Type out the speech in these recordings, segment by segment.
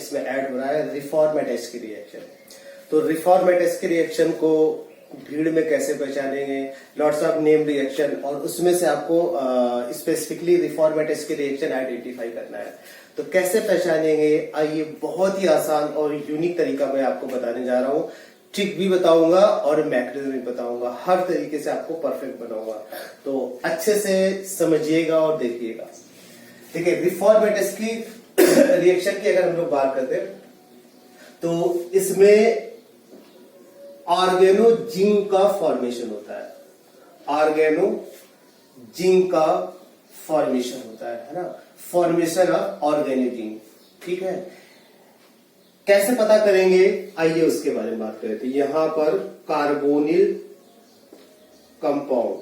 इसमें ऐड हो रहा है रिफॉर्मेटेस की रिएक्शन। तो रिफॉर्मेटेस की रिएक्शन को भीड़ में कैसे पहचानेंगे, लॉट्स ऑफ नेम रिएक्शन, और उसमें से आपको स्पेसिफिकली रिफॉर्मेटेस की रिएक्शन आइडेंटिफाई करना है। तो कैसे पहचानेंगे, आइए बहुत ही आसान और यूनिक तरीका मैं आपको बताने जा रहा हूँ। ट्रिक भी बताऊंगा और मैकेनिज्म भी बताऊंगा, हर तरीके से आपको परफेक्ट बनाऊंगा। तो अच्छे से समझिएगा और देखिएगा। ठीक है, रिफॉर्मेटेस की रिएक्शन की अगर हम लोग बात करते हैं तो इसमें ऑर्गेनोजिंक का फॉर्मेशन होता है। ऑर्गेनोजिंक का फॉर्मेशन होता है ना, फॉर्मेशन ऑफ ऑर्गेनोजिंक। ठीक है, कैसे पता करेंगे, आइए उसके बारे में बात करें। तो यहां पर कार्बोनिल कंपाउंड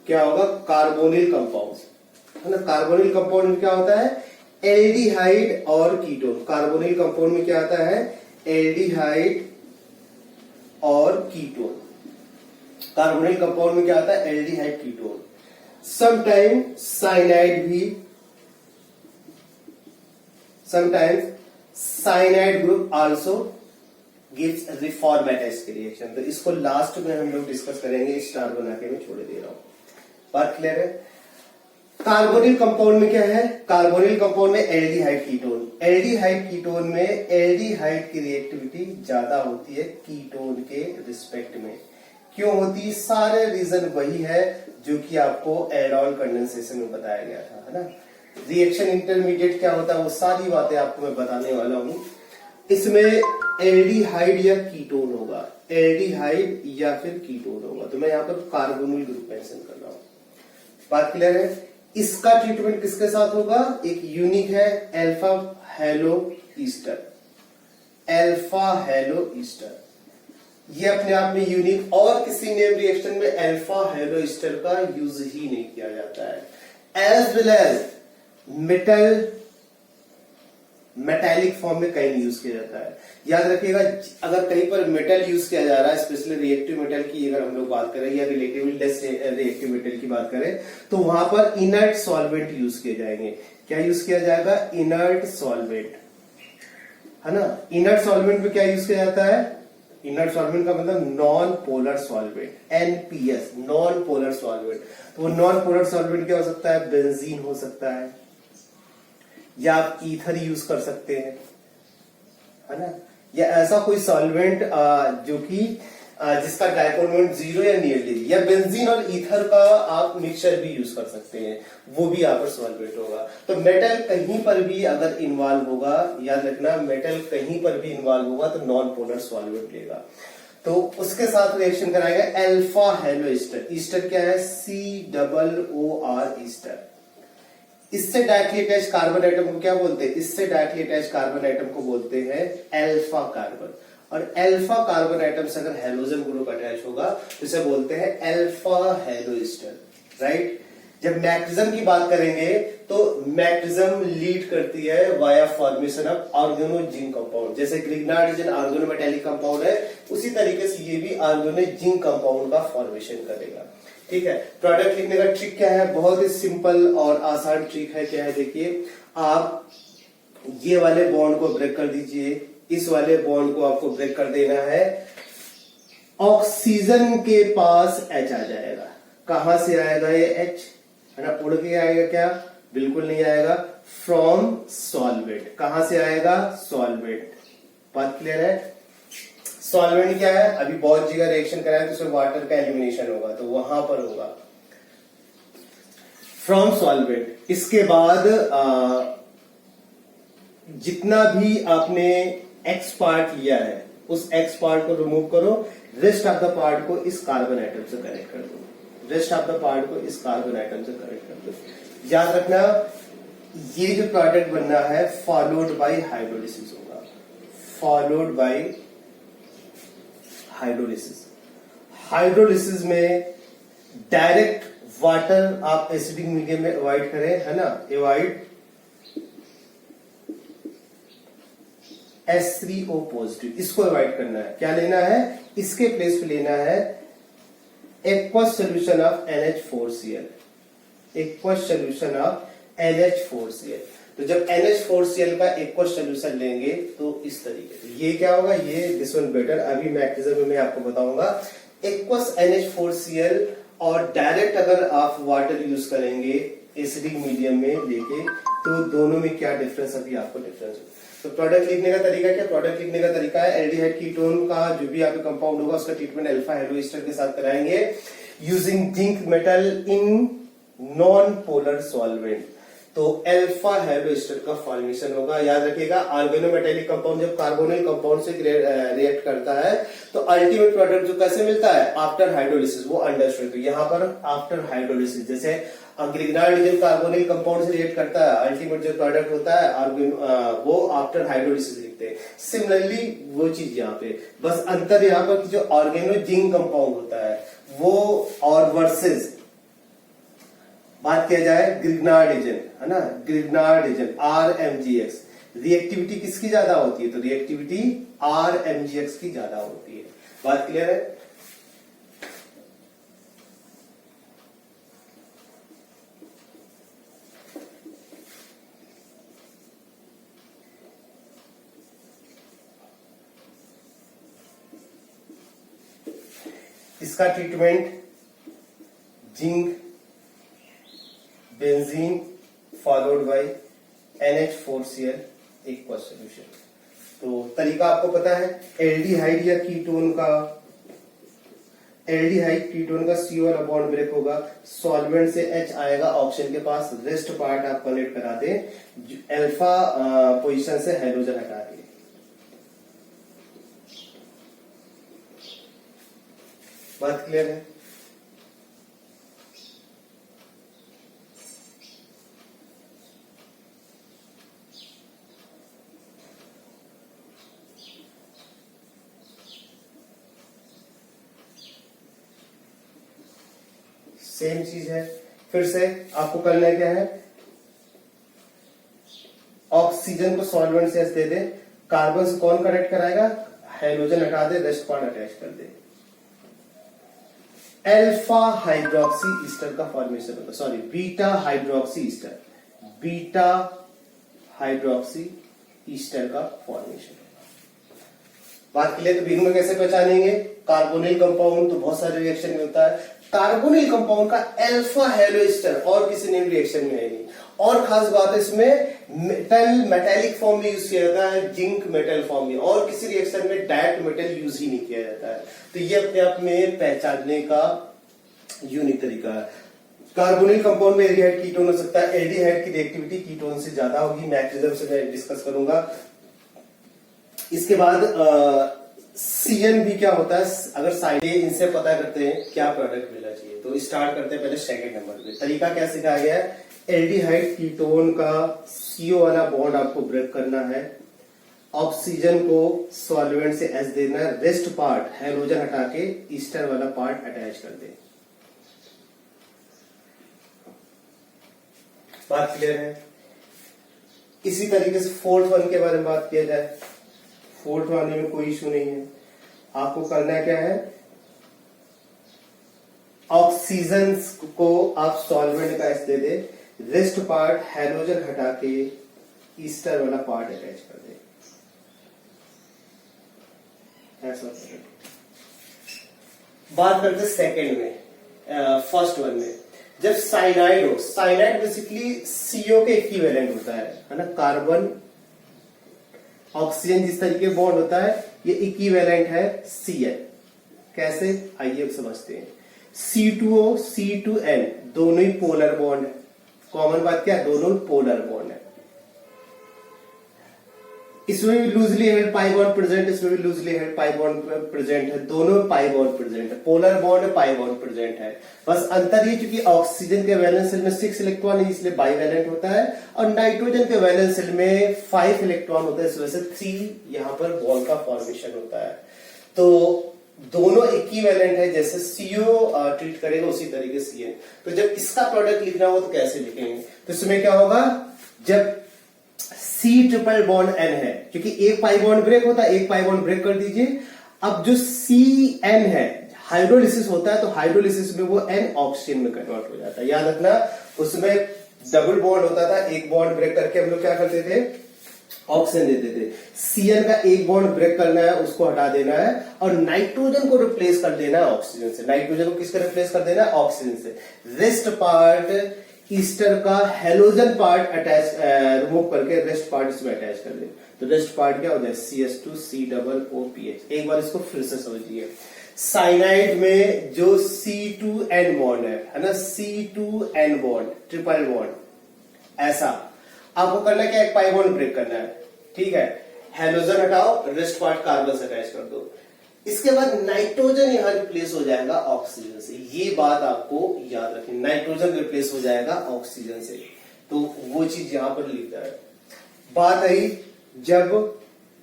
क्या होगा, कार्बोनिल कंपाउंड है ना। कार्बोनिल कंपाउंड में क्या होता है, एल्डिहाइड और कीटोन। कार्बोनिल कंपाउंड में क्या आता है, एल्डिहाइड और कीटोन। कार्बोनिल कंपाउंड में क्या आता है, एल्डिहाइड कीटोन। समटाइम साइनाइड भी, sometimes cyanide group also gives Reformatsky की रिएक्शन। तो इसको लास्ट में हम लोग डिस्कस करेंगे, स्टार बना के मैं छोड़ दे रहा हूं। बात क्लियर है। कार्बोनिल कंपाउंड में क्या है, कार्बोनिल कंपाउंड में एल्डिहाइड कीटोन। एल्डिहाइड कीटोन में एल्डिहाइड की रिएक्टिविटी ज्यादा होती है कीटोन के रिस्पेक्ट में। क्यों होती, सारे रीजन वही है जो कि आपको एल्डोल कंडेंसेशन में बताया गया था, है ना। रिएक्शन इंटरमीडिएट क्या होता है, वो सारी बातें आपको मैं बताने वाला हूं। इसमें एल्डिहाइड या कीटोन होगा, एल्डिहाइड या फिर कीटोन होगा। तो मैं यहाँ पर कार्बोनिल ग्रुप मेंशन कर रहा हूं। बात क्लियर है। इसका ट्रीटमेंट किसके साथ होगा, एक यूनिक है alpha halo ester. Alpha halo ester ये अपने आप में यूनिक, और किसी नेम रिएक्शन में अल्फा हेलो ईस्टर का यूज ही नहीं किया जाता है। As well as metallic form में कहीं नहीं यूज किया जाता है। याद रखिएगा, अगर कहीं पर मेटल यूज किया जा रहा है, स्पेशली रिएक्टिव मेटल की अगर हम लोग बात करें या रिलेटिवली लेस रिएक्टिव मेटल की बात करें, तो वहां पर इनर्ट सॉल्वेंट यूज किए जाएंगे। क्या यूज किया जाएगा, इनर्ट सॉल्वेंट, है ना। इनर्ट सॉल्वेंट में क्या यूज किया जाता है, इनर्ट सॉल्वेंट का मतलब non polar solvent, NPS, non polar solvent. तो वो नॉन पोलर सॉल्वेंट क्या हो सकता है, बेंजीन हो सकता है, या आप ईथर यूज कर सकते हैं, है ना, या ऐसा कोई सॉल्वेंट जो कि जिसका डाइपोल मोमेंट 0 या नियरली, या बेंजीन और ईथर का आप मिक्सचर भी यूज कर सकते हैं, वो भी यहाँ पर सॉल्वेंट होगा। तो मेटल कहीं पर भी अगर इन्वॉल्व होगा, याद रखना, मेटल कहीं पर भी इन्वॉल्व होगा तो नॉन पोलर सॉल्वेंट लेगा। तो उसके साथ रिएक्शन कराएगा अल्फा हेलो ईस्टर। ईस्टर क्या है, COOR ईस्टर। इससे डायरेक्टली अटैच कार्बन आइटम को क्या बोलते हैं, इससे डायरेक्टली अटैच कार्बन आइटम को बोलते हैं अल्फा कार्बन। और अल्फा कार्बन आइटम से अगर हेलोजन ग्रुप अटैच होगा तो इसे बोलते हैं अल्फा हेलो ईस्टर, राइट। जब मैग्नेटिज्म की बात करेंगे तो मैग्नेटिज्म लीड करती है वाया फॉर्मेशन ऑफ ऑर्गेनोजिंक कंपाउंड। जैसे ग्रिग्नार्ड ऑर्गेनोमेटेलिक कंपाउंड है, उसी तरीके से ये भी ऑर्गेनोजिंक कंपाउंड का फॉर्मेशन करेगा। ठीक है, प्रोडक्ट लिखने का ट्रिक क्या है, बहुत ही सिंपल और आसान ट्रिक है। क्या है, देखिए, आप ये वाले बॉन्ड को ब्रेक कर दीजिए, इस वाले बॉन्ड को आपको ब्रेक कर देना है। ऑक्सीजन के पास H आ जाएगा। कहां से आएगा ये H, है ना, उड़ के आएगा क्या, बिल्कुल नहीं आएगा, फ्रॉम सॉल्वेंट। कहां से आएगा, सॉल्वेंट। बात क्लियर है। सॉल्वेंट क्या है, अभी बहुत जगह रिएक्शन कराया तो उसमें वाटर का एलिमिनेशन होगा, तो वहां पर होगा फ्रॉम सॉल्वेंट। इसके बाद जितना भी आपने एक्स पार्ट लिया है उस एक्स पार्ट को रिमूव करो, रेस्ट ऑफ द पार्ट को इस कार्बन आइटम से कनेक्ट कर दो, रेस्ट ऑफ द पार्ट को इस कार्बन आइटम से कनेक्ट कर दो। याद रखना, ये जो प्रोडक्ट बनना है फॉलोड बाय हाइड्रोलिसिस होगा, फॉलोड बाय हाइड्रोलिसिस। हाइड्रोलिसिस में डायरेक्ट वाटर आप एसिडिक मीडियम में अवॉइड करें, है ना, अवॉइड H3O पॉजिटिव, इसको अवॉइड करना है। क्या लेना है, इसके प्लेस पे लेना है aqueous solution of NH4Cl, aqueous solution of NH4Cl। तो जब NH4Cl का एक्वस सोल्यूशन लेंगे तो इस तरीके से ये क्या होगा, ये दिस वन बेटर, अभी मैक्सिमम में मैं आपको बताऊंगा। एक्वस NH4Cl और डायरेक्ट अगर आप वाटर यूज करेंगे एसिडिक मीडियम में लेके, तो दोनों में क्या डिफरेंस, अभी आपको डिफरेंस। तो प्रोडक्ट लिखने का तरीका क्या, प्रोडक्ट लिखने का तरीका है एल्डिहाइड कीटोन का जो भी आपका कंपाउंड होगा उसका ट्रीटमेंट अल्फा हेलोएस्टर के साथ कराएंगे using zinc metal in non polar solvent. तो अल्फा हेलोएस्टर का फॉर्मेशन होगा। याद रखिएगा ऑर्गेनोमेटेलिक कंपाउंड जब कार्बोनिल कंपाउंड से रिएक्ट करता है तो अल्टीमेट प्रोडक्ट जो कैसे मिलता है, आफ्टर हाइड्रोलिसिस, वो अंडरस्टूड। तो यहाँ पर आफ्टर हाइड्रोलिसिस, जैसे ग्रिग्नार्डिन कार्बोनिल कंपाउंड से रिएक्ट करता है, अल्टीमेट जो प्रोडक्ट होता है वो आफ्टर हाइड्रोलिसिस लिखते हैं। सिमिलरली वो चीज यहाँ पे, बस अंतर यहाँ पर कि जो ऑर्गेनो जिंक कंपाउंड होता है वो और वर्सेस बात किया जाए ग्रिग्नार्डिन, है ना, ग्रिग्नार्डिन RMGX, रिएक्टिविटी किसकी ज्यादा होती है, तो रिएक्टिविटी RMGX की ज्यादा होती है। बात क्लियर है। इसका treatment zinc benzene followed by NH4Cl aqueous solution. तो तरीका आपको पता है, एल्डिहाइड या कीटोन का, एल्डिहाइड कीटोन का C वाला बॉन्ड ब्रेक होगा, सॉल्वेंट से H आएगा ऑक्सीजन के पास, रेस्ट पार्ट आप कनेक्ट करा दें अल्फा पोजीशन से हाइड्रोजन हटा के। बात क्लियर है। सेम चीज है, फिर से आपको करना क्या है, ऑक्सीजन को सॉल्वेंट से दे दे, कार्बन से कौन कनेक्ट कराएगा, हाइड्रोजन हटा दे, रेस्ट पार्ट अटैच कर दे, अल्फा हाइड्रोक्सी ईस्टर का फॉर्मेशन होगा, sorry beta hydroxy Easter, beta hydroxy Easter का फॉर्मेशन होगा। बात क्लियर। तो बिगिन में कैसे पहचानेंगे, कार्बोनिल कंपाउंड तो बहुत सारे रिएक्शन में होता है, कार्बोनिल कंपाउंड का अल्फा हेलोएस्टर और किसी ने रिएक्शन में है नहीं। और खास बात है इसमें मेटल मेटेलिक फॉर्म में यूज किया जाता है, जिंक मेटल फॉर्म में, और किसी रिएक्शन में डायरेक्ट मेटल यूज ही नहीं किया जाता है। तो ये अपने आप में पहचानने का यूनिक तरीका है। कार्बोनिल कंपाउंड में एल्डिहाइड कीटोन हो सकता है, एल्डिहाइड की रिएक्टिविटी कीटोन से ज्यादा होगी, मैकेनिज्म से मैं डिस्कस करूंगा। इसके बाद CN भी क्या होता है, अगर साइड इनसे पता करते हैं क्या प्रोडक्ट मिलना चाहिए। तो स्टार्ट करते हैं पहले सेकंड नंबर पे। तरीका क्या सिखाया गया है, एल्डिहाइड कीटोन का CO वाला बॉन्ड आपको ब्रेक करना है, ऑक्सीजन को सॉल्वेंट से H देना है, रेस्ट पार्ट हाइड्रोजन हटा के ईस्टर वाला पार्ट अटैच कर दे। बात क्लियर है। इसी तरीके से फोर्थ वन के बारे में बात किया जाए, फोर्थ वाले में कोई इशू नहीं है। आपको करना क्या है, ऑक्सीजन को आप सॉल्वेंट का एच दे दे, रेस्ट पार्ट हाइड्रोजन हटा के ईस्टर वाला पार्ट अटैच कर दे। ऐसा बात करते सेकेंड में, फर्स्ट वन में जब साइनाइड हो, साइनाइड बेसिकली CO के इक्विवेलेंट होता है ना, कार्बन ऑक्सीजन जिस तरीके बॉन्ड होता है ये इक्विवेलेंट है Cl। कैसे, आइए अब समझते हैं। C2O C2N दोनों ही पोलर बॉन्ड है। कॉमन बात क्या है, दोनों पोलर बॉन्ड है। इसमें भी loosely held pi bond present, इसमें भी loosely held pi bond present है, दोनों पाई बॉन्ड प्रेजेंट है, पोलर बॉन्ड है, पाई बॉन्ड प्रेजेंट है। बस अंतर ये क्योंकि ऑक्सीजन के वैलेंस शेल में 6 इलेक्ट्रॉन है इसलिए बाईवैलेंट होता है, और नाइट्रोजन के वैलेंस शेल में 5 इलेक्ट्रॉन होता है, इस वजह से 3 यहां पर बॉन्ड का फॉर्मेशन होता है। तो दोनों इक्विवेलेंट है, जैसे CO ट्रीट करेगा उसी तरीके से CN। तो जब इसका प्रोडक्ट लिखना हो तो कैसे लिखेंगे, तो इसमें क्या होगा, जब C ट्रिपल बॉन्ड N है, क्योंकि एक पाई बॉन्ड ब्रेक होता है, एक पाई बॉन्ड ब्रेक कर दीजिए। अब जो CN है, हाइड्रोलिसिस होता है, तो हाइड्रोलिसिस में वो N ऑक्सीजन में कन्वर्ट हो जाता है। याद रखना, उसमें डबल बॉन्ड होता था, एक बॉन्ड ब्रेक करके हम लोग क्या करते थे, ऑक्सीजन देते थे। Cn का एक बॉन्ड ब्रेक करना है, उसको हटा देना है और नाइट्रोजन को रिप्लेस कर देना है ऑक्सीजन से। नाइट्रोजन को किसका रिप्लेस कर देना है, ऑक्सीजन से। रेस्ट पार्ट ईस्टर का हेलोजन पार्ट अटैच रिमूव करके रेस्ट पार्ट इसमें अटैच कर दे, तो रेस्ट पार्ट क्या हो जाए, CH2COOPH। एक बार इसको फिर से समझिए। साइनाइड में जो C2N बॉन्ड है ना, C2N बॉन्ड, ट्रिपल बॉन्ड, ऐसा आपको करना क्या, एक पाई बॉन्ड ब्रेक करना है, ठीक है। हेलोजन हटाओ, रेस्ट पार्ट कार्बन से अटैच कर दो। इसके बाद नाइट्रोजन यहां रिप्लेस हो जाएगा ऑक्सीजन से। ये बात आपको याद रखनी, नाइट्रोजन रिप्लेस हो जाएगा ऑक्सीजन से, तो वो चीज यहां पर लिखता है। बात आई जब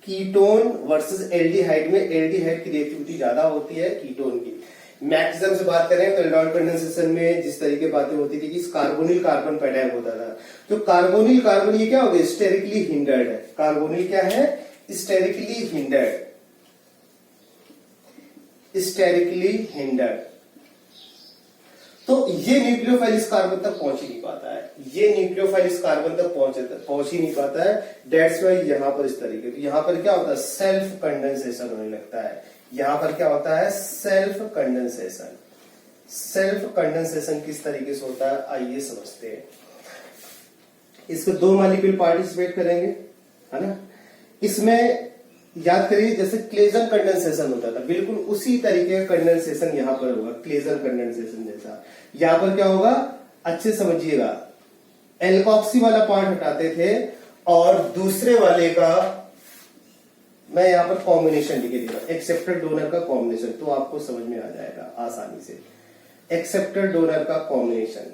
कीटोन वर्सेस एल्डिहाइड में, एल्डिहाइड की रिएक्टिविटी ज्यादा होती है कीटोन की। मैक्सिमम से बात करें तो एल्डिहाइड कंडेंसेशन में जिस तरीके बातें होती थी कि कार्बोनिल कार्बन पर अटैक होता था, तो कार्बोनिल कार्बन ये क्या हो गया, स्टेरिकली हिंडर्ड है। कार्बोनिल क्या है, स्टेरिकली हिंडर्ड, स्टेरिकली हिंडर्ड। तो ये न्यूक्लियोफाइल इस कार्बन तक पहुंच ही नहीं पाता है, ये न्यूक्लियोफाइल इस कार्बन तक पहुंच ही नहीं पाता है। डेट्स वाई यहां पर इस तरीके, तो यहां पर क्या होता है, सेल्फ कंडेंसेशन होने लगता है। यहां पर क्या होता है, सेल्फ कंडेंसेशन। सेल्फ कंडेंसेशन किस तरीके से होता है, आइए समझते हैं। इसमें दो मॉलिक्यूल पार्टिसिपेट करेंगे, है ना। इसमें याद करिए जैसे क्लेजन कंडेंसेशन होता था, बिल्कुल उसी तरीके का कंडेंसेशन यहां पर होगा, क्लेजन कंडेंसेशन जैसा। यहां पर क्या होगा, अच्छे समझिएगा, एल्कोक्सी वाला पार्ट हटाते थे और दूसरे वाले का मैं यहां पर कॉम्बिनेशन लिखे दे रहा हूं, एक्सेप्टर डोनर का कॉम्बिनेशन, तो आपको समझ में आ जाएगा आसानी से। एक्सेप्टर डोनर का कॉम्बिनेशन,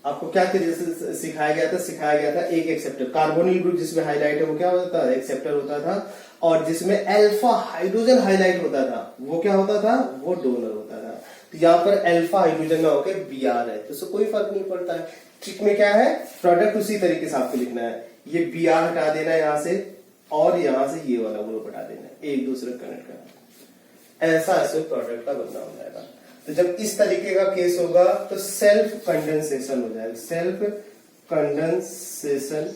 आपको क्या सिखाया गया था, सिखाया गया था एक एक्सेप्टर, कार्बोनिल ग्रुप जिसमें हाईलाइट है वो क्या होता था, एक्सेप्टर होता था, और जिसमें अल्फा हाइड्रोजन हाईलाइट होता था वो क्या होता था, वो डोनर होता था। तो यहाँ पर अल्फा हाइड्रोजन ना होकर Br है, तो उससे कोई फर्क नहीं पड़ता है। ट्रिक में क्या है, प्रोडक्ट उसी तरीके से आपको लिखना है, ये Br हटा देना है यहां से, और यहां से ये वाला ग्रुप हटा देना है, एक दूसरे कनेक्ट करना, ऐसा ऐसे प्रोडक्ट का बनना हो जाएगा। तो जब इस तरीके का केस होगा तो सेल्फ कंडेंसेशन हो जाएगा, self condensation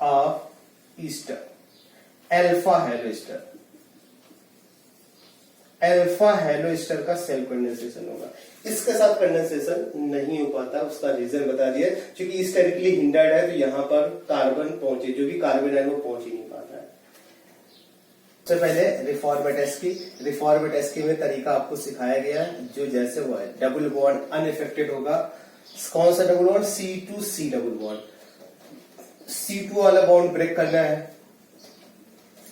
of Easter, alpha halo ester, alpha halo ester का सेल्फ कंडेंसेशन होगा। इसके साथ कंडेंसेशन नहीं हो पाता, उसका रीजन बता दिया, क्योंकि स्टेरिकली हिंडर्ड है, तो यहां पर कार्बन पहुंचे, जो भी कार्बन है वो पहुंच ही नहीं पाता है। सबसे पहले रिफॉर्मेट में तरीका आपको सिखाया गया है, जो जैसे हुआ है, डबल बॉन्ड अनइफेक्टेड होगा। कौन सा double bond, C2C double bond, C2 वाला बॉन्ड ब्रेक करना है,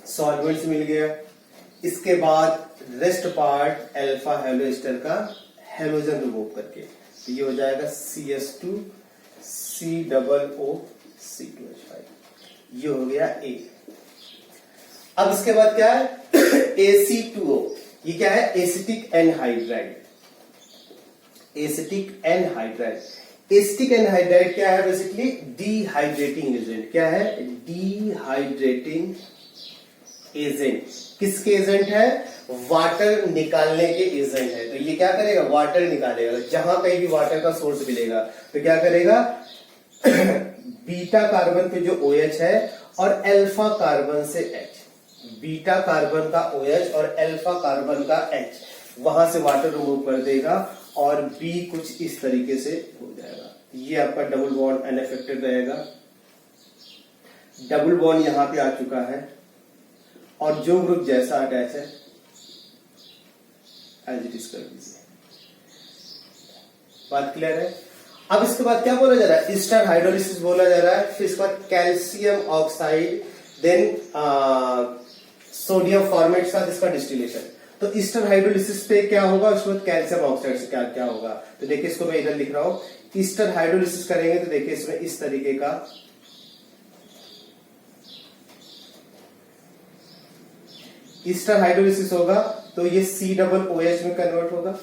सॉल्वेंट्स मिल गया। इसके बाद rest part alpha halo ester का हेलोजन रिमूव करके, तो ये हो जाएगा CH2 COO2H5, ये हो गया A। अब इसके बाद क्या है, AC2O, ये क्या है, acetic anhydride, acetic anhydride. Acetic anhydride क्या है, बेसिकली डिहाइड्रेटिंग एजेंट। क्या है, डिहाइड्रेटिंग एजेंट। किसके एजेंट है, वाटर निकालने के एजेंट है। तो ये क्या करेगा, वाटर निकालेगा, जहां कहीं भी वाटर का सोर्स मिलेगा तो क्या करेगा, बीटा कार्बन पे जो OH है और अल्फा कार्बन से H, बीटा कार्बन का OH और अल्फा कार्बन का H, वहां से वाटर रिमूव कर देगा और B कुछ इस तरीके से हो जाएगा। ये आपका डबल बॉन्ड अनअफेक्टेड रहेगा। डबल बॉन्ड यहां पे आ चुका है और जो ग्रुप जैसा अटैच है एज इट इज कर दीजिए। बात क्लियर है। अब इसके बाद क्या बोला जा रहा है, ईस्टर हाइड्रोलिसिस बोला जा रहा है। फिर इसके बाद calcium oxide, then sodium formate के साथ इसका डिस्टिलेशन। तो ईस्टर हाइड्रोलिसिस पे क्या होगा, उसके बाद कैल्शियम ऑक्साइड से क्या क्या होगा। तो देखिए इसको मैं इधर लिख रहा हूं, ईस्टर हाइड्रोलिसिस करेंगे तो देखिए इसमें इस तरीके का ईस्टर हाइड्रोलिसिस होगा, तो ये COOH में कन्वर्ट होगा।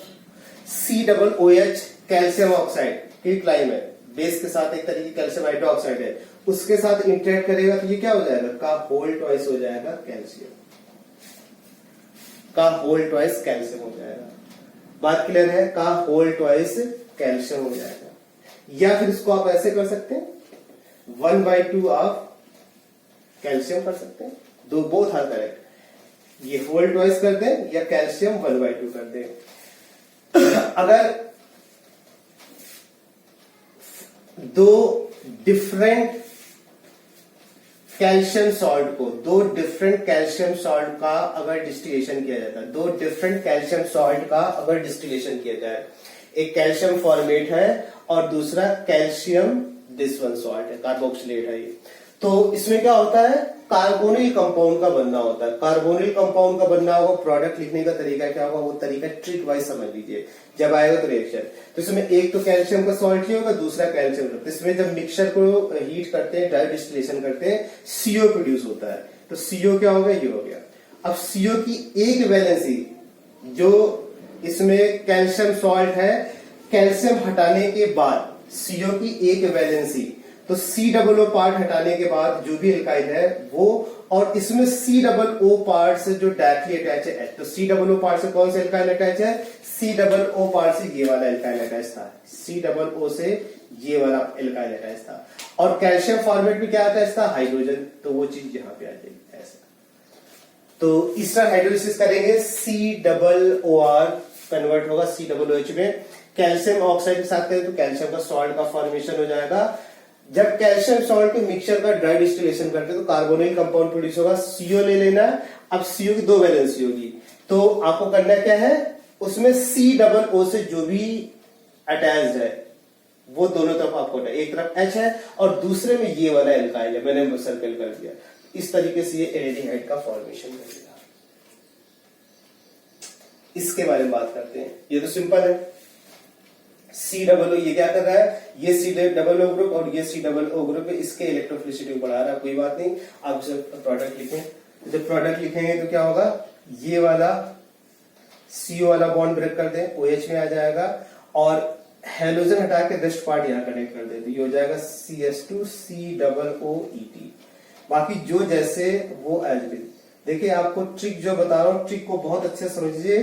COOH calcium oxide, quick lime है, बेस के साथ एक तरीके कैल्शियम हाइड्रोक्साइड है, उसके साथ इंटरेक्ट करेगा तो ये क्या हो जाएगा, का होल ट्वाइस हो जाएगा कैल्शियम, का होल ट्वाइस कैल्शियम हो जाएगा। बात क्लियर है, का होल ट्वाइस कैल्शियम हो जाएगा। या फिर इसको आप ऐसे कर सकते हैं 1/2 ऑफ कैल्शियम कर सकते हैं, दो बोथ आर करेक्ट, ये होल ट्वाइस कर दें या कैल्शियम 1/2 कर दें। अगर दो डिफरेंट कैल्शियम सॉल्ट को, दो डिफरेंट कैल्शियम सॉल्ट का अगर डिस्टिलेशन किया जाता है, दो डिफरेंट कैल्शियम सॉल्ट का अगर डिस्टिलेशन किया जाए, एक कैल्शियम फॉर्मेट है और दूसरा कैल्शियम दिस वन सॉल्ट है, कार्बोक्सिलेट है ये, तो इसमें क्या होता है, कार्बोनिल कंपाउंड का बनना होता है। कार्बोनिल कंपाउंड का बनना होगा, प्रोडक्ट लिखने का तरीका क्या होगा, वो तरीका ट्रिक वाइज समझ लीजिए जब आएगा तो रिएक्शन। तो इसमें एक तो कैल्शियम का सॉल्ट ही होगा, दूसरा कैल्शियम, तो इसमें जब मिक्सचर को हीट करते हैं, ड्राई डिस्टिलेशन करते हैं, सीओ प्रोड्यूस होता है। तो सीओ क्या हो गया, ये हो गया। अब सीओ की एक वैलेंसी, जो इसमें कैल्शियम सॉल्ट है, कैल्शियम हटाने के बाद सीओ की एक वैलेंसी, तो C+O पार्ट हटाने के बाद जो भी एल्काइल है वो, और इसमें C+O पार्ट से जो डायरेक्टली अटैच है, तो C+O पार्ट से कौन सा एल्काइल अटैच है, C+O पार्ट से ये वाला एल्काइल अटैच था, C+O से ये वाला एल्काइल अटैच था, और कैल्शियम फॉर्मेट में क्या अटैच था, हाइड्रोजन, तो वो चीज यहां पे आ जाएगी ऐसा। तो इस तरह हाइड्रोलिसिस करेंगे, COOR कन्वर्ट होगा COOH में, कैल्शियम ऑक्साइड के साथ करें तो कैल्शियम का सॉल्ट का फॉर्मेशन हो जाएगा। जब कैल्शियम सॉल्ट को मिक्सचर का ड्राई डिस्टिलेशन करते हैं तो कार्बोनिल कंपाउंड प्रोड्यूस होगा, CO ले लेना। अब CO की दो वैलेंसी होगी, तो आपको करना क्या है, उसमें C+O से जो भी अटैच्ड है वो दोनों तरफ आपको, एक तरफ H है और दूसरे में ये वाला एल्काइल है, मैंने सर्कल कर दिया। इस तरीके से ये एल्डिहाइड का फॉर्मेशन करेगा। इसके बारे में बात करते हैं, ये तो सिंपल है। C+O ये क्या कर रहा है, ये C+O ग्रुप और ये C+O ग्रुप है, इसके इलेक्ट्रोफिलिसिटी को बढ़ा रहा है, कोई बात नहीं। आप जब प्रोडक्ट लिखें, जब प्रोडक्ट लिखेंगे तो क्या होगा, ये वाला CO वाला बॉन्ड ब्रेक कर दें, OH में आ जाएगा, और हेलोजन हटा के रेस्ट पार्ट यहां कनेक्ट कर दे, तो ये हो जाएगा CS2 COOET। बाकी जो जैसे वो एज इट इज। देखिए आपको ट्रिक जो बता रहा हूं, ट्रिक को बहुत अच्छे से समझिए,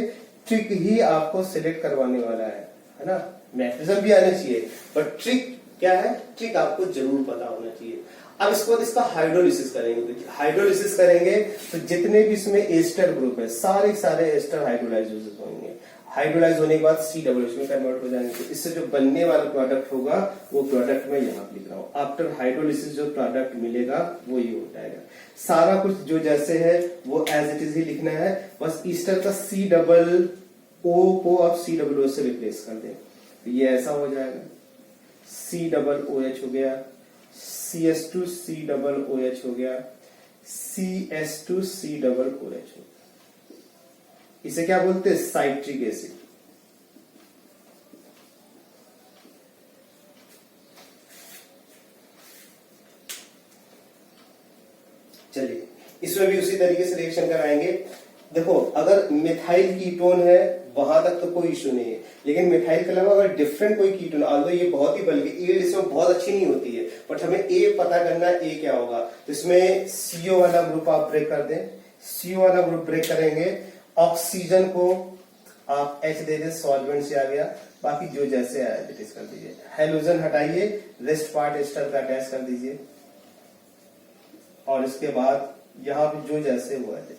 ट्रिक ही आपको सिलेक्ट करवाने वाला है ना। मैथमेटिज्म भी आना चाहिए, पर ट्रिक क्या है, ट्रिक आपको जरूर पता होना चाहिए। अब इसके बाद इसका हाइड्रोलिसिस करेंगे, तो हाइड्रोलिसिस करेंगे तो जितने भी इसमें एस्टर ग्रुप है, सारे एस्टर हाइड्रोलाइज होंगे। हाइड्रोलाइज होने के बाद COOH में कन्वर्ट हो जाएंगे, तो इससे जो बनने वाला प्रोडक्ट होगा वो प्रोडक्ट में यहाँ लिख रहा हूँ। आफ्टर हाइड्रोलिसिस जो प्रोडक्ट मिलेगा वो ये हो जाएगा। सारा कुछ जो जैसे है वो एज इट इज ही लिखना है, बस ईस्टर का C+O को आप C+O से रिप्लेस कर दें, तो ये ऐसा हो जाएगा, COOH हो गया, CS2 COOH हो गया, CS2 COOH हो गया। इसे क्या बोलते हैं, साइट्रिक एसिड। चलिए इसमें भी उसी तरीके से रिएक्शन कराएंगे। देखो अगर मिथाइल कीटोन है वहां तक तो कोई इश्यू नहीं है, लेकिन मिथाइल के अलावा अगर डिफरेंट कोई कीटोन, ऑल्दो ये बहुत ही बल्कि यील्ड इसमें बहुत अच्छी नहीं होती है, बट हमें ए पता करना है ए क्या होगा। तो इसमें CO वाला ग्रुप आप ब्रेक कर दें, CO वाला ग्रुप ब्रेक करेंगे, ऑक्सीजन को आप H दे दें, सॉल्वेंट से आ गया, बाकी जो जैसे आया डिटेस कर दीजिए। हेलोजन हटाइए, रेस्ट पार्ट एस्टर का अटैच कर दीजिए, और इसके बाद यहां पे जो जैसे हुआ है।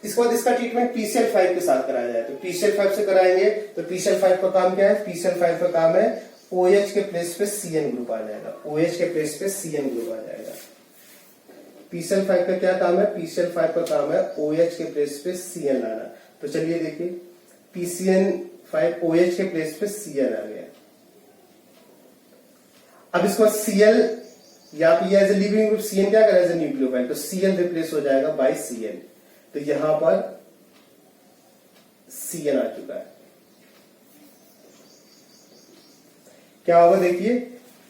इसके बाद इसका ट्रीटमेंट PCl5 के साथ कराया जाए, तो PCl5 से कराएंगे। तो PCl5 का काम क्या है, PCl5 का काम है OH के प्लेस पे CN ग्रुप आ जाएगा, OH के प्लेस पे CN ग्रुप आ जाएगा। PCl5 का क्या काम है, PCl5 का काम है OH के प्लेस पे CN लाना। तो चलिए देखिए, PCN5 OH के प्लेस पे CN आ गया। अब इसके बाद Cl या फिर as a leaving group CN क्या करेगा, एज ए न्यूक्लियोफाइल, तो Cl रिप्लेस हो जाएगा बाय CN। तो यहां पर CN आ चुका है। क्या होगा देखिए,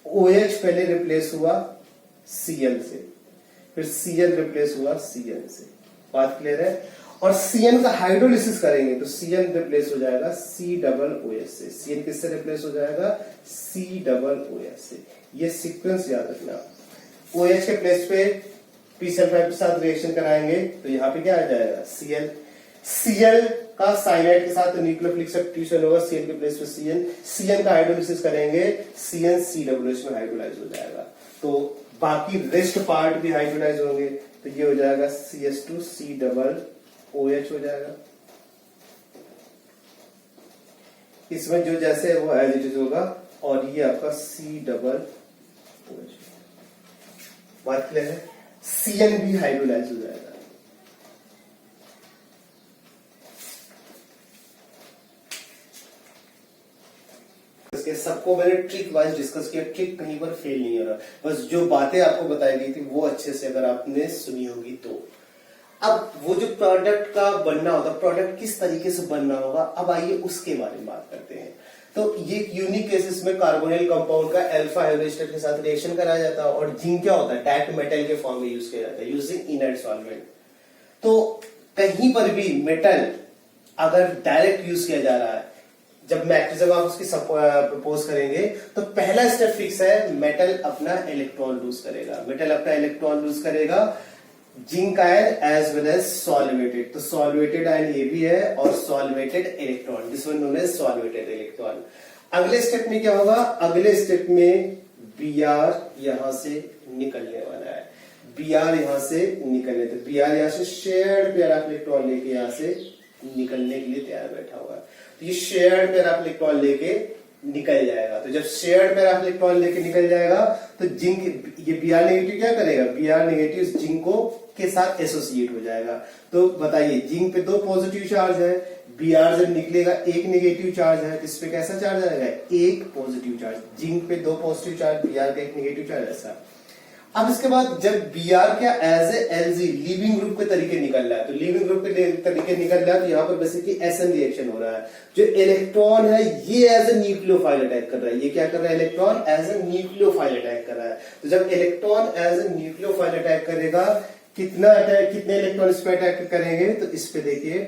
OH पहले रिप्लेस हुआ Cl से, फिर Cl रिप्लेस हुआ Cn से। बात क्लियर है। और Cn का हाइड्रोलिसिस करेंगे तो Cn रिप्लेस हो जाएगा COOH से। Cn किससे रिप्लेस हो जाएगा? COOH से। ये सीक्वेंस याद रखना। OH के प्लेस पे P सल्फाइड के साथ रिएक्शन कराएंगे तो यहाँ पे क्या आ जाएगा? Cl। Cl का साइनाइड के साथ न्यूक्लियोफिलिक सब्स्टिट्यूशन होगा, Cl के प्लेस पे Cn। Cn का हाइड्रोलिसिस करेंगे, Cn COOH में हाइड्रोलाइज हो जाएगा। तो बाकी रेस्ट पार्ट भी हाइड्रोलाइज होंगे तो ये हो जाएगा CH2COOH हो जाएगा। इसमें जो जैसे है वो एज इट इज होगा और ये आपका COOH। बात क्लियर है? Cn भी हाइड्रोलाइज हो जाएगा। इसके सबको मैंने ट्रिक वाइज डिस्कस किया, ट्रिक कहीं पर फेल नहीं हो रहा, बस जो बातें आपको बताई गई थी वो अच्छे से अगर आपने सुनी होगी तो। अब वो जो प्रोडक्ट का बनना होगा, प्रोडक्ट किस तरीके से बनना होगा, अब आइए उसके बारे में बात करते हैं। तो ये यूनिक केसेस में कार्बोनिल कंपाउंड का अल्फा हाइड्रोएस्टर के साथ रिएक्शन कराया जाता है और जिंक क्या होता है? डायरेक्ट मेटल के फॉर्म में यूज किया जाता है यूजिंग इनर्ट सॉल्वेंट। तो कहीं पर भी मेटल अगर डायरेक्ट यूज किया जा रहा है, जब मैट्रिक्स जब आप उसकी प्रपोज करेंगे तो पहला स्टेप फिक्स है, मेटल अपना इलेक्ट्रॉन लूज करेगा। मेटल अपना इलेक्ट्रॉन लूज करेगा, zinc ion as well as solvated. तो सॉल्वेटेड आयन ये भी है और solvated electron, this one known as solvated electron. अगले स्टेप में क्या होगा? अगले स्टेप में Br यहां से निकलने वाला है। Br यहां से निकलने, तो Br यहां से शेयर्ड पेयर ऑफ इलेक्ट्रॉन लेके यहां से निकलने के लिए तैयार बैठा हुआ है। तो ये शेयर्ड पेयर ऑफ इलेक्ट्रॉन लेके निकल जाएगा। तो जब शेयर्ड पेयर ऑफ इलेक्ट्रॉन लेके निकल जाएगा तो जिंक, ये Br नेगेटिव क्या करेगा? Br नेगेटिव जिंक को के साथ एसोसिएट हो जाएगा। तो बताइए, जिंक पे 2 पॉजिटिव चार्ज है, Br जब निकलेगा 1 नेगेटिव चार्ज है, तो इस पे कैसा चार्ज आएगा? 1 पॉजिटिव चार्ज। जिंक पे 2 पॉजिटिव चार्ज, Br का 1 नेगेटिव चार्ज, ऐसा। अब इसके बाद जब Br क्या as a Lg leaving group के तरीके निकल रहा है, तो लीविंग ग्रुप के तरीके निकल रहा है तो यहाँ पर बेसिकली SN रिएक्शन हो रहा है। जो इलेक्ट्रॉन है ये एज ए न्यूक्लियोफाइल अटैक कर रहा है। ये क्या कर रहा है? Electron as a nucleophile attack कर रहा है। तो जब electron as a nucleophile attack करेगा, कितने इलेक्ट्रॉन इस पे अटैक करेंगे? तो इस पे देखिए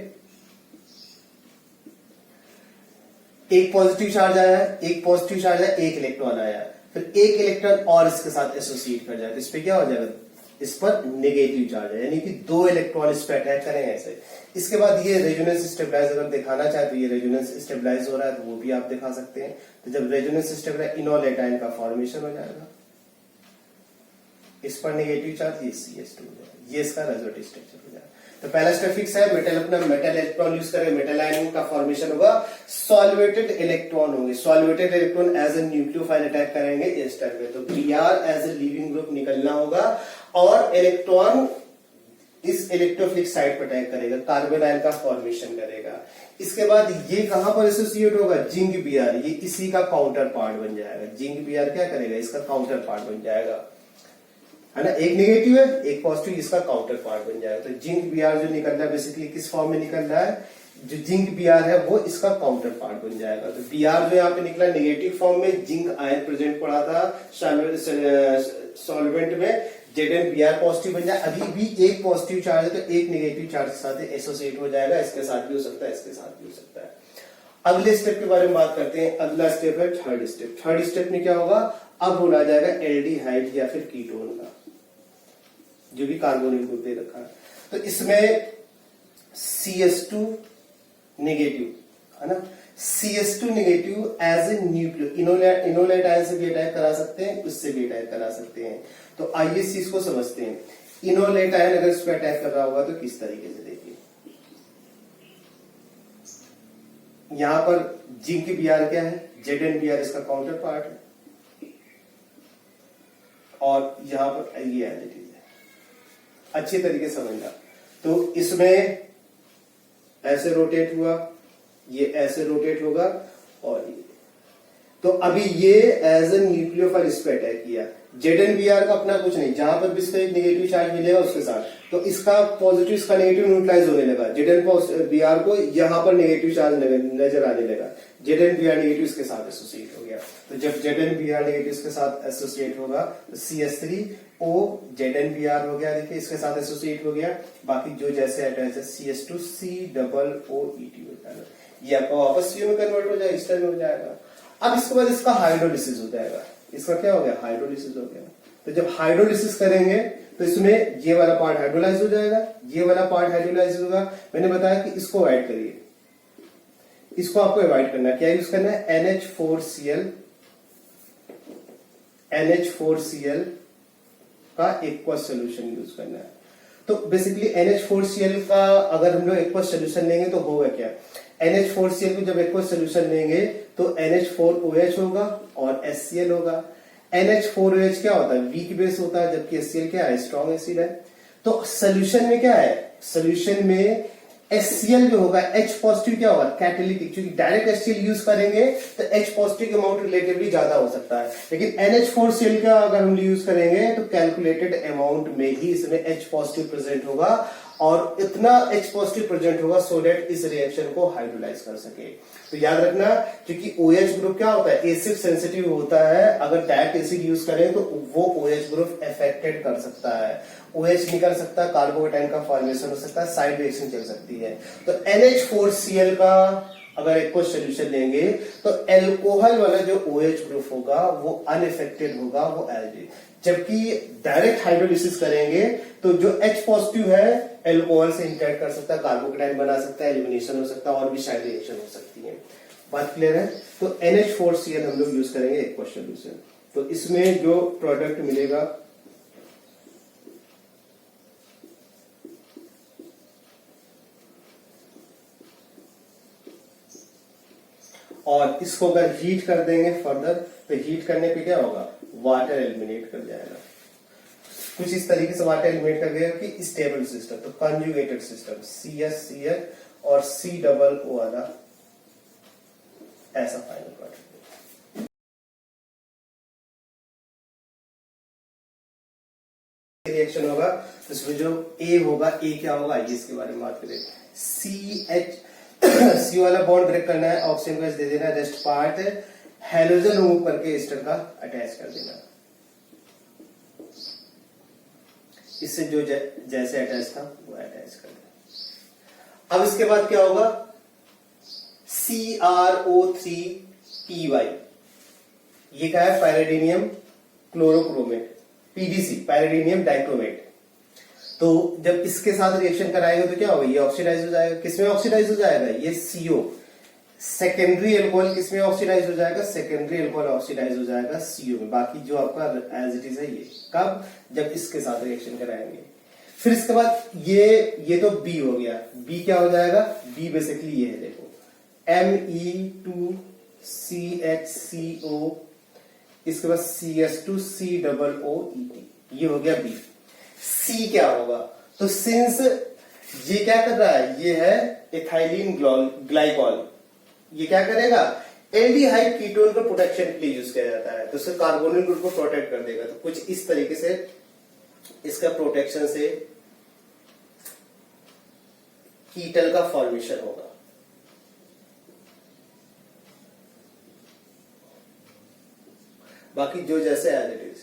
1 पॉजिटिव चार्ज आया है, 1 पॉजिटिव चार्ज है, 1 इलेक्ट्रॉन आया, फिर 1 इलेक्ट्रॉन और इसके साथ एसोसिएट कर जाएगा। इस पे क्या हो जाएगा? इस पर नेगेटिव चार्ज है, यानी कि 2 इलेक्ट्रॉन इस पे अटैक करेंगे ऐसे। इसके बाद ये रेजोनेंस स्टेबलाइज अगर दिखाना चाहे तो ये रेजोनेंस स्टेबलाइज हो रहा है तो वो भी आप दिखा सकते हैं। तो जब रेजोनेंस स्टेबलाइज, इनोलेट आयन का फॉर्मेशन हो जाएगा, इस पर नेगेटिव चार्ज, ये CH2 हो जाएगा, ये इसका रेजोनेंस स्ट्रक्चर हो जाएगा। तो पहला स्टेप फिक्स है, मेटल अपना मेटल इलेक्ट्रॉन यूज करेगा, मेटल आयन का फॉर्मेशन होगा, सॉल्वेटेड इलेक्ट्रॉन होंगे, solvated electron as a nucleophile attack करेंगे इस स्टेप पे। तो Br as a leaving group निकलना होगा और इलेक्ट्रॉन इस इलेक्ट्रोफिलिक साइट पर अटैक करेगा, कार्बन आयन का फॉर्मेशन करेगा। इसके बाद ये कहां पर एसोसिएट होगा? जिंक Br, ये इसी का काउंटर पार्ट बन जाएगा। जिंक Br क्या करेगा? इसका काउंटर पार्ट बन जाएगा, है ना। 1 नेगेटिव है, 1 पॉजिटिव, इसका काउंटर पार्ट बन जाएगा। तो जिंक Br जो निकल रहा है बेसिकली किस फॉर्म में निकल रहा है? जो जिंक Br है वो इसका काउंटर पार्ट बन जाएगा। तो Br जो यहाँ पे निकला नेगेटिव फॉर्म में, जिंक आयन प्रेजेंट पड़ा था सॉल्वेंट में, Zn Br पॉजिटिव बन जाए। अभी भी 1 पॉजिटिव चार्ज है तो 1 नेगेटिव चार्ज के साथ एसोसिएट हो जाएगा, इसके साथ भी हो सकता है, इसके साथ भी हो सकता है। अगले स्टेप के बारे में बात करते हैं। अगला स्टेप है थर्ड स्टेप। थर्ड स्टेप में क्या होगा? अब बोला जाएगा एल्डिहाइड या फिर कीटोन का, जो भी कार्बोनिल ग्रुप दे रखा है। तो इसमें CH2 नेगेटिव, है ना, CH2 negative as a nucleo, enolate ion से भी अटैक करा सकते हैं, उससे भी अटैक करा सकते हैं। तो आइए इस चीज को समझते हैं। इनोलेट आयन अगर इस पर अटैक कर रहा होगा तो किस तरीके से, देखिए यहां पर जिंक Br क्या है? Zn Br इसका काउंटर पार्ट है और यहां पर ये एडिटिव है, अच्छी तरीके से समझना। तो इसमें ऐसे रोटेट हुआ, ये ऐसे रोटेट होगा और ये, तो अभी ये एज ए न्यूक्लियोफाइल इस पे अटैक किया। Zn Br का अपना कुछ नहीं, जहां पर भी इसको एक नेगेटिव चार्ज मिलेगा उसके साथ, तो इसका पॉजिटिव इसका नेगेटिव न्यूट्रलाइज होने लगा। Zn Br को यहां पर नेगेटिव चार्ज नजर आने लगा, ZnBr इसके साथ एसोसिएट हो गया, तो जब ZnBr इसके साथ एसोसिएट होगा तो CH3O ZnBr हो गया, देखिए इसके साथ एसोसिएट हो गया। बाकी जो जैसे अटैच है CH2COOET होता है, ये आपका वापस CO में कन्वर्ट हो जाएगा, इस टाइप में हो जाएगा। अब इसके बाद इसका हाइड्रोलिसिस हो जाएगा, इसका क्या हो गया, हाइड्रोलिसिस हो गया। तो जब हाइड्रोलिसिस करेंगे तो इसमें ये वाला पार्ट हाइड्रोलाइज हो जाएगा, ये वाला पार्ट हाइड्रोलाइज होगा। मैंने बताया कि इसको अवॉइड करिए, इसको आपको अवॉइड करना है। क्या यूज करना है, NH4Cl का एक्वस सोल्यूशन यूज करना है। तो बेसिकली NH4Cl का अगर हम लोग एक्वस सोल्यूशन लेंगे तो होगा क्या, NH4Cl को जब एक्वस सोल्यूशन लेंगे तो NH4OH होगा और HCl होगा। NH4OH क्या होता है, वीक बेस होता है, जबकि HCl क्या है, स्ट्रॉन्ग एसिड है। तो सोल्यूशन में क्या है, सोल्यूशन में HCl जो होगा H पॉजिटिव क्या होगा, कैटालिटिक, क्योंकि डायरेक्ट HCl यूज करेंगे तो H पॉजिटिव अमाउंट रिलेटिवली ज्यादा हो सकता है, लेकिन NH4Cl का अगर हम यूज करेंगे तो कैलकुलेटेड अमाउंट में ही इसमें H पॉजिटिव प्रेजेंट होगा, और इतना H पॉजिटिव प्रेजेंट होगा सो दैट इस रिएक्शन को हाइड्रोलाइज कर सके। तो याद रखना, क्योंकि OH ग्रुप क्या होता है, एसिड सेंसिटिव होता है, अगर डायरेक्ट एसिड यूज करें तो वो OH ग्रुप अफेक्टेड कर सकता है, OH नहीं कर सकता, कार्बोकेटाइन का फॉर्मेशन हो सकता है, साइड रिएक्शन चल सकती है। तो NH4Cl का अगर एक को सोल्यूशन लेंगे तो एल्कोहल वाला जो OH ग्रुप होगा वो अनइफेक्टेड होगा, वो एल्डिहाइड। जबकि डायरेक्ट हाइड्रोलिसिस करेंगे तो जो H पॉजिटिव है एल्कोहल से इंटरेक्ट कर सकता है, कार्बोकेटाइन बना सकता है, एलिमिनेशन हो सकता है, और भी साइड रिएक्शन हो सकती है। बात क्लियर है। तो NH4Cl हम लोग यूज करेंगे एक्वस सोल्यूशन। तो इसमें जो प्रोडक्ट मिलेगा और इसको अगर हीट कर देंगे फर्दर तो हीट करने पे क्या होगा, वाटर एलिमिनेट कर जाएगा। कुछ इस तरीके से वाटर एलिमिनेट कर देगा कि स्टेबल सिस्टम, तो कंजुगेटेड सिस्टम CH और COO वाला ऐसा फाइनल प्रोडक्ट रिएक्शन होगा। तो इसमें जो A होगा, A क्या होगा, आइए इसके बारे में बात करें। C वाला बॉन्ड ब्रेक करना है, ऑक्सीजन गैस दे देना, रेस्ट पार्ट हेलोजन रिमूव करके एस्टर का अटैच कर देना, इससे जो जैसे अटैच था वो अटैच कर देना। अब इसके बाद क्या होगा, CrO3py, ये क्या है, पैराडीनियम क्लोरोक्रोमेट, PDC पैराडीनियम डाइक्रोमेट। तो जब इसके साथ रिएक्शन कराएगा तो क्या होगा, ये ऑक्सीडाइज हो जाएगा। किसमें ऑक्सीडाइज हो जाएगा, ये CO। सेकेंडरी एल्कोहल किसमें ऑक्सीडाइज हो जाएगा, सेकेंडरी एल्कोहल ऑक्सीडाइज हो जाएगा CO में। बाकी जो आपका एज इट इज है ये कब, जब इसके साथ रिएक्शन कराएंगे। फिर इसके बाद ये तो B हो गया, B क्या हो जाएगा, B बेसिकली ये है, देखो Me2CHCO, इसके बाद CH2COOET, ये हो गया B। C क्या होगा, तो सिंस ये क्या कर रहा है, ये है एथाइलिन ग्लाइकॉल, ये क्या करेगा, एल्डिहाइड कीटोन को प्रोटेक्शन के लिए यूज किया जाता है, तो इससे कार्बोनिल ग्रुप को प्रोटेक्ट कर देगा। तो कुछ इस तरीके से इसका प्रोटेक्शन से कीटल का फॉर्मेशन होगा। बाकी जो जैसे एज इट इज।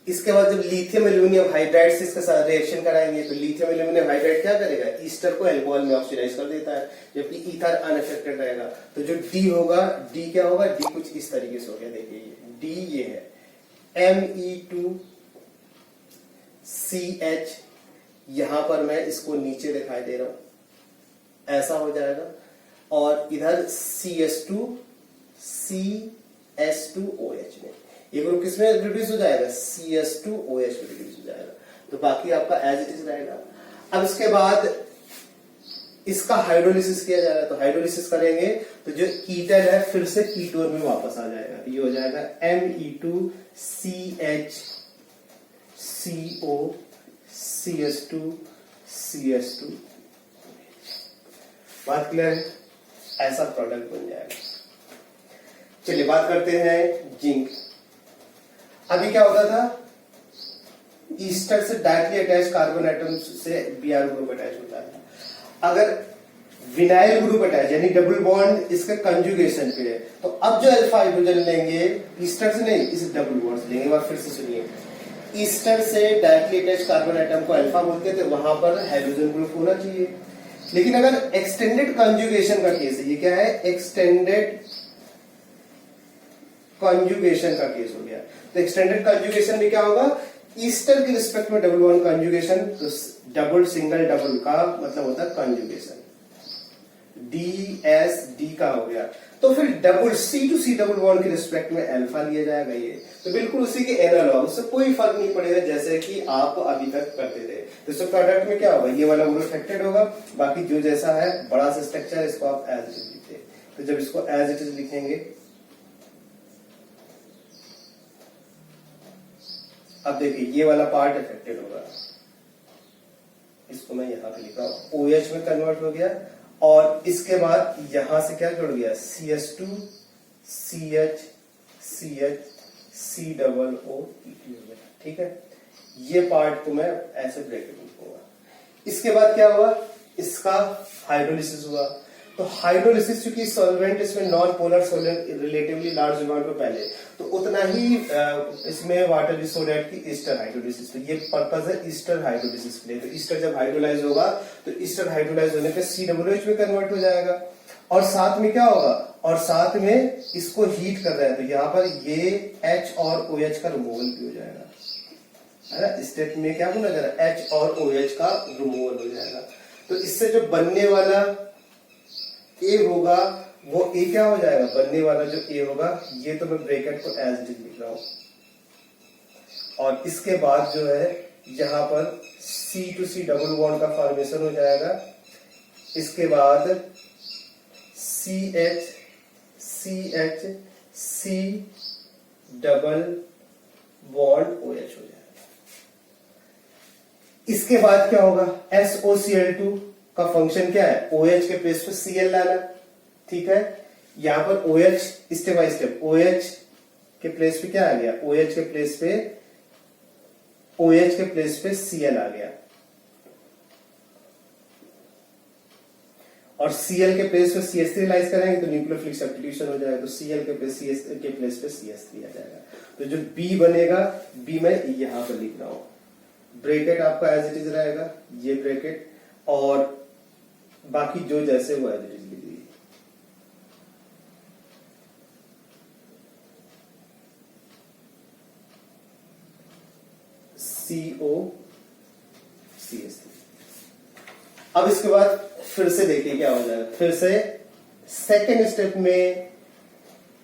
इसके बाद जब लिथियम एल्यूमिनियम हाइड्राइड से इसके साथ रिएक्शन कराएंगे तो लिथियम एल्यूमिनियम हाइड्राइड क्या करेगा, ईस्टर को एल्कोहल में ऑक्सीडाइज कर देता है, जबकि ईथर अनअफेक्टेड रहेगा। तो जो D होगा, D क्या होगा, D कुछ इस तरीके से हो गया, देखिए D ये है Me2CH, यहां पर मैं इसको नीचे दिखाई दे रहा हूं, ऐसा हो जाएगा। और इधर CH2CH2OH में ये ग्रुप किसमें रिड्यूस हो जाएगा, CH2OH में रिड्यूस हो जाएगा। तो बाकी आपका एज इट इज रहेगा। अब इसके बाद इसका हाइड्रोलिसिस किया जाएगा, तो हाइड्रोलिसिस करेंगे तो जो कीटन है फिर से कीटोन में वापस आ जाएगा, ये हो जाएगा Me2CHCO CH2CH2। बात क्लियर है, ऐसा प्रोडक्ट बन जाएगा। चलिए बात करते हैं जिंक। अभी क्या होता था, ईस्टर से डायरेक्टली अटैच कार्बन एटम से Br ग्रुप अटैच होता है। अगर विनाइल ग्रुप अटैच यानी डबल बॉन्ड इसका कंजुगेशन पे है। तो अब जो अल्फा हाइड्रोजन लेंगे ईस्टर से नहीं, इस डबल बॉन्ड से लेंगे। एक बार फिर से सुनिए, ईस्टर से डायरेक्टली अटैच कार्बन एटम को अल्फा बोलते हैं, तो वहां पर हाइड्रोजन ग्रुप होना चाहिए। लेकिन अगर एक्सटेंडेड कंजुगेशन का केस है, ये क्या है, एक्सटेंडेड कंजुगेशन का केस हो गया। तो एक्सटेंडेड कंजुगेशन में क्या होगा, ईस्टर के रिस्पेक्ट में डबल बॉन्ड कंजुगेशन, तो डबल सिंगल डबल का मतलब होता है कंजुगेशन, DSD का हो गया। तो फिर double C to C double bond के रिस्पेक्ट में अल्फा लिया जाएगा। ये तो बिल्कुल उसी के एनालॉग, उससे कोई फर्क नहीं पड़ेगा जैसे कि आप अभी तक करते थे। तो इसका प्रोडक्ट में क्या होगा, ये वाला ग्रुप अफेक्टेड होगा, बाकी जो जैसा है बड़ा सा स्ट्रक्चर इसको आप एज इट इज लिखते। तो जब इसको एज इट इज लिखेंगे, अब देखिए ये वाला पार्ट अफेक्टेड होगा, इसको मैं यहां पे लिखा हूं, OH में कन्वर्ट हो गया, और इसके बाद यहां से क्या जुड़ गया, CH2 CH CH C double O E, ठीक है। ये पार्ट को मैं ऐसे ब्रैकेट में लिखूंगा। इसके बाद क्या हुआ, इसका हाइड्रोलिसिस हुआ। तो हाइड्रोलिसिस चूंकि सॉल्वेंट इसमें non polar solvent relatively large amount में पहले, तो उतना ही इसमें वाटर भी सो दैट की ईस्टर हाइड्रोलिसिस। तो ये पर्पज है ईस्टर हाइड्रोलिसिस के लिए। तो ईस्टर जब हाइड्रोलाइज होगा तो ईस्टर हाइड्रोलाइज होने पे COOH में कन्वर्ट हो जाएगा, और साथ में क्या होगा, और साथ में इसको हीट कर रहा है, तो यहाँ पर ये H और OH का रिमूवल भी हो जाएगा, है ना। स्टेप में क्या होना जा रहा है, H और OH का रिमूवल हो जाएगा। तो इससे जो बनने वाला A होगा वो A क्या हो जाएगा, बनने वाला जो A होगा, ये तो मैं ब्रैकेट को एज इट इज लिख रहा हूं, और इसके बाद जो है यहां पर C to C double bond का फॉर्मेशन हो जाएगा। इसके बाद CH CH C double bond OH हो जाएगा। इसके बाद क्या होगा, SOCl2 का फंक्शन क्या है, OH के प्लेस पे Cl लाना, ठीक है। यहां पर OH step by step, OH के प्लेस पे क्या आ गया, OH के प्लेस पे Cl आ गया, और Cl के प्लेस पे CH3 लाइज करेंगे तो न्यूक्लियोफिलिक सब्स्टिट्यूशन हो जाएगा। तो Cl के प्लेस पे CH3 आ जाएगा। तो जो B बनेगा, B मैं यहां पर लिख रहा हूं, ब्रैकेट आपका एज इट इज रहेगा, ये ब्रैकेट, और बाकी जो जैसे वो एज इट इज लिख दीजिए। COCH3। अब इसके बाद फिर से देखिए क्या हो जाएगा, फिर से सेकेंड स्टेप में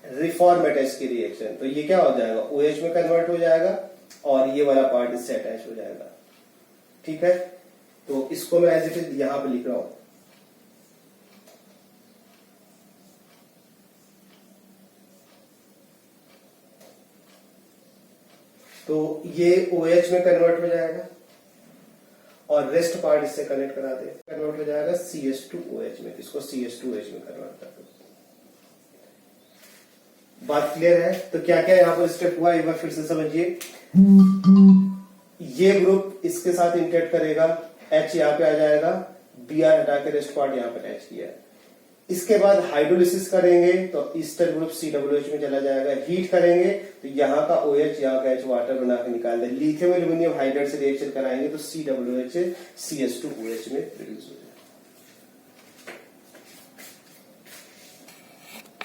रिफॉर्म अटैच की रिएक्शन। तो ये क्या हो जाएगा, OH में कन्वर्ट हो जाएगा, और ये वाला पार्ट इससे अटैच हो जाएगा, ठीक है। तो इसको मैं एज इट इज यहां पे लिख रहा हूं। तो ये OH में कन्वर्ट हो जाएगा, और रेस्ट पार्ट इससे कनेक्ट करा दे, कन्वर्ट हो जाएगा CH2OH में, इसको CH2OH में कन्वर्ट कर दो। बात क्लियर है। तो क्या क्या यहाँ पर स्टेप हुआ, एक बार फिर से समझिए। ये ग्रुप इसके साथ इंटरेक्ट करेगा, H यहाँ पे आ जाएगा, Br हटा के रेस्ट पार्ट यहाँ पे अटैच किया। इसके बाद हाइड्रोलिसिस करेंगे तो ईस्टर ग्रुप COOH में चला जाएगा। हीट करेंगे तो यहाँ का OH, यहाँ का H वाटर बना के निकाल दे। लिथियम एल्यूमिनियम हाइड्राइड से रिएक्शन कराएंगे तो COOH CH2OH में प्रोड्यूस हो जाएगा।